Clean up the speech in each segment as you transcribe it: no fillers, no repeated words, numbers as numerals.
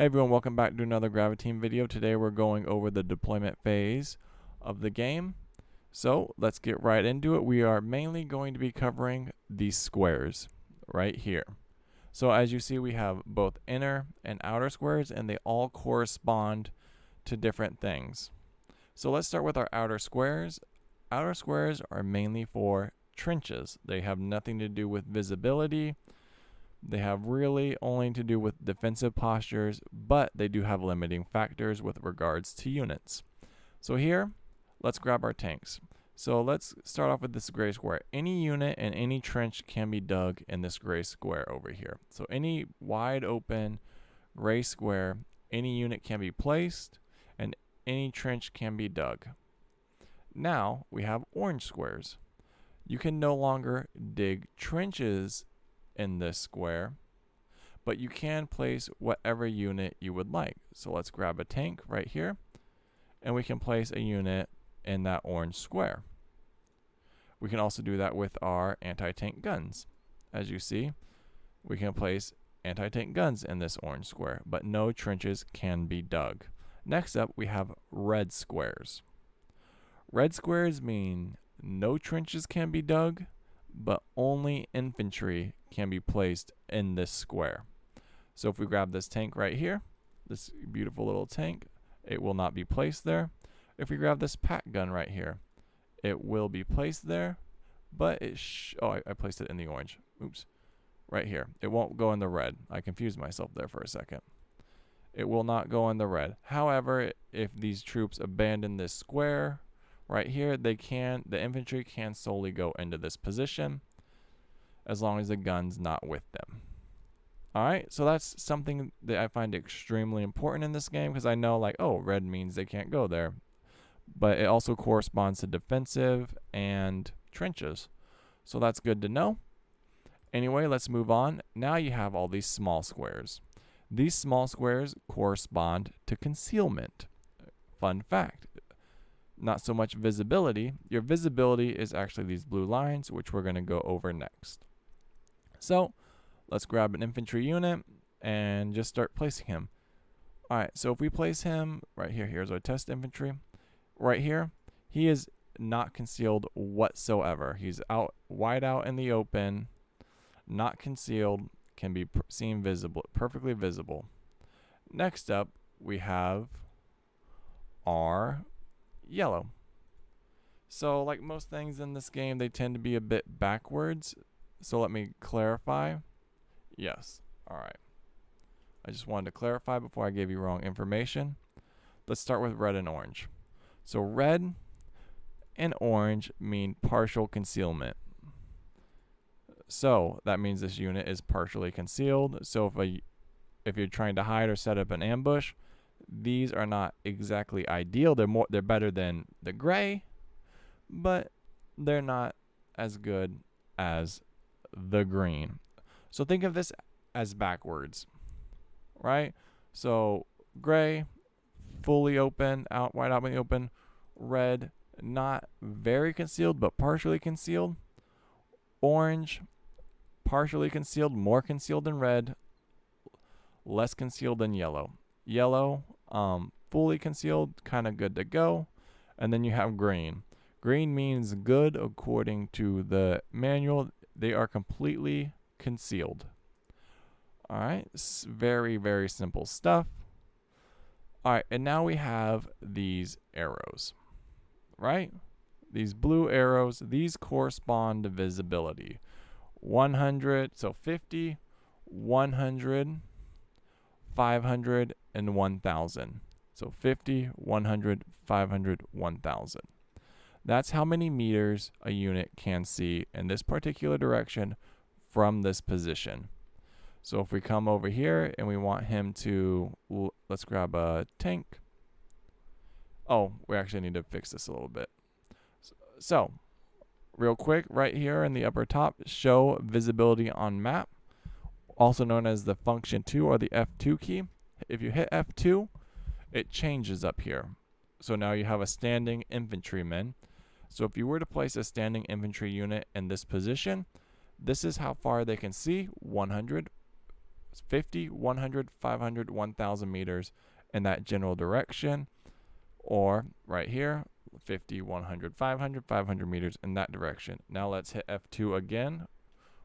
Hey everyone, welcome back to another Graviteam video. Today we're going over the deployment phase of the game. So let's get right into it. We are mainly going to be covering these squares right here. So as you see, we have both inner and outer squares, and they all correspond to different things. So let's start with our outer squares. Outer squares are mainly for trenches. They have nothing to do with visibility. They have really only to do with defensive postures, but they do have limiting factors with regards to units. So here, let's grab our tanks. So let's start off with this gray square. Any unit and any trench can be dug in this gray square over here. So any wide open gray square, any unit can be placed and any trench can be dug. Now we have orange squares. You can no longer dig trenches in this square, but you can place whatever unit you would like. So let's grab a tank right here, and we can place a unit in that orange square. We can also do that with our anti-tank guns. As you see, we can place anti-tank guns in this orange square, but no trenches can be dug. Next up, we have red squares. Red squares mean no trenches can be dug, but only infantry can be placed in this square. So if we grab this tank right here, this beautiful little tank, it will not be placed there. If we grab this pack gun right here, it will be placed there, but I placed it in the orange. Oops. Right here. It won't go in the red. I confused myself there for a second. It will not go in the red. However, if these troops abandon this square right here, the infantry can solely go into this position as long as the gun's not with them. Alright, so that's something that I find extremely important in this game, because I know, like, oh, red means they can't go there. But it also corresponds to defensive and trenches. So that's good to know. Anyway, let's move on. Now you have all these small squares. These small squares correspond to concealment. Fun fact. Not so much visibility. Your visibility is actually these blue lines, which we're going to go over next. So let's grab an infantry unit and just start placing him. Alright, so if we place him right here, here's our test infantry. Right here, he is not concealed whatsoever. He's wide out in the open, not concealed, can be seen visible, perfectly visible. Next up, we have our yellow. So like most things in this game, they tend to be a bit backwards. So let me clarify. Yes. Alright. I just wanted to clarify before I gave you wrong information. Let's start with red and orange. So red and orange mean partial concealment. So that means this unit is partially concealed. So if you're trying to hide or set up an ambush, these are not exactly ideal. They're better than the gray, but they're not as good as the green. So think of this as backwards, right? So gray, fully open, wide out in the open. Red, not very concealed, but partially concealed. Orange, partially concealed, more concealed than red, less concealed than yellow. Yellow, fully concealed, kind of good to go. And then you have green. Green means good according to the manual. They are completely concealed. Alright, very, very simple stuff. Alright, and now we have these arrows, right? These blue arrows, these correspond to visibility. 100, so 50, 100, 500, and 1,000. So 50, 100, 500, 1,000. That's how many meters a unit can see in this particular direction from this position. So if we come over here and we want him to, let's grab a tank. Oh, we actually need to fix this a little bit. So real quick, right here in the upper top, show visibility on map, also known as the function 2 or the F2 key. If you hit F2, it changes up here. So now you have a standing infantryman. So if you were to place a standing infantry unit in this position, this is how far they can see: 100, 50, 100, 500, 1,000 meters in that general direction. Or right here, 50, 100, 500, 500 meters in that direction. Now let's hit F2 again,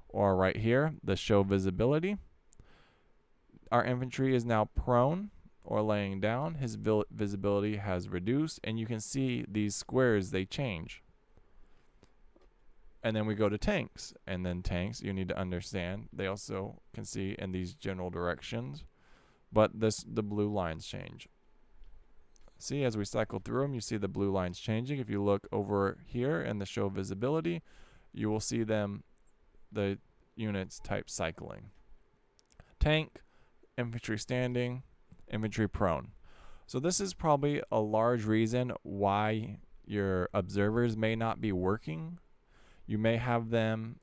or right here, the show visibility. Our infantry is now prone or laying down. His visibility has reduced, and you can see these squares, they change. And then we go to tanks, and then tanks, you need to understand, they also can see in these general directions, but the blue lines change. See, as we cycle through them, you see the blue lines changing. If you look over here in the show visibility, you will see them, the units type cycling. Tank, infantry standing, infantry prone. So this is probably a large reason why your observers may not be working. You may have them,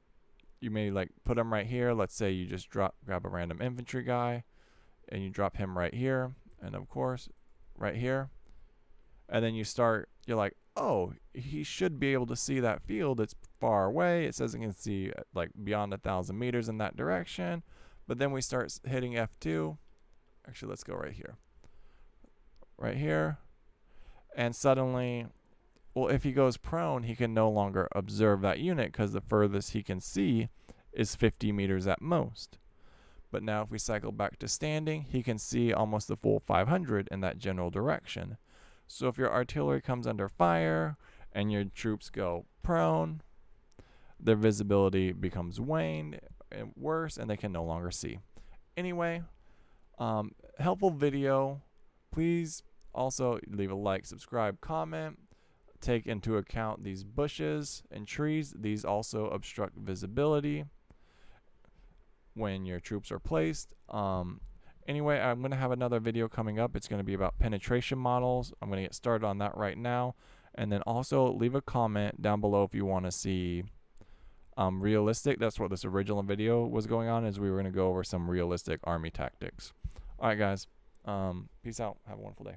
you may like put them right here. Let's say you just grab a random infantry guy and you drop him right here, and of course right here. And then you're like, oh, he should be able to see that field. It's far away. It says it can see like beyond 1,000 meters in that direction. But then we start hitting F2. Actually, let's go right here. Right here. And suddenly, well, if he goes prone, he can no longer observe that unit because the furthest he can see is 50 meters at most. But now if we cycle back to standing, he can see almost the full 500 in that general direction. So if your artillery comes under fire and your troops go prone, their visibility becomes waned and worse, and they can no longer see. Anyway, helpful video. Please also leave a like, subscribe, comment. Take into account these bushes and trees. These also obstruct visibility when your troops are placed. Anyway, I'm going to have another video coming up. It's going to be about penetration models. I'm going to get started on that right now. And then also leave a comment down below if you want to see realistic. That's what this original video was going on, is we were going to go over some realistic army tactics. All right, guys. Peace out. Have a wonderful day.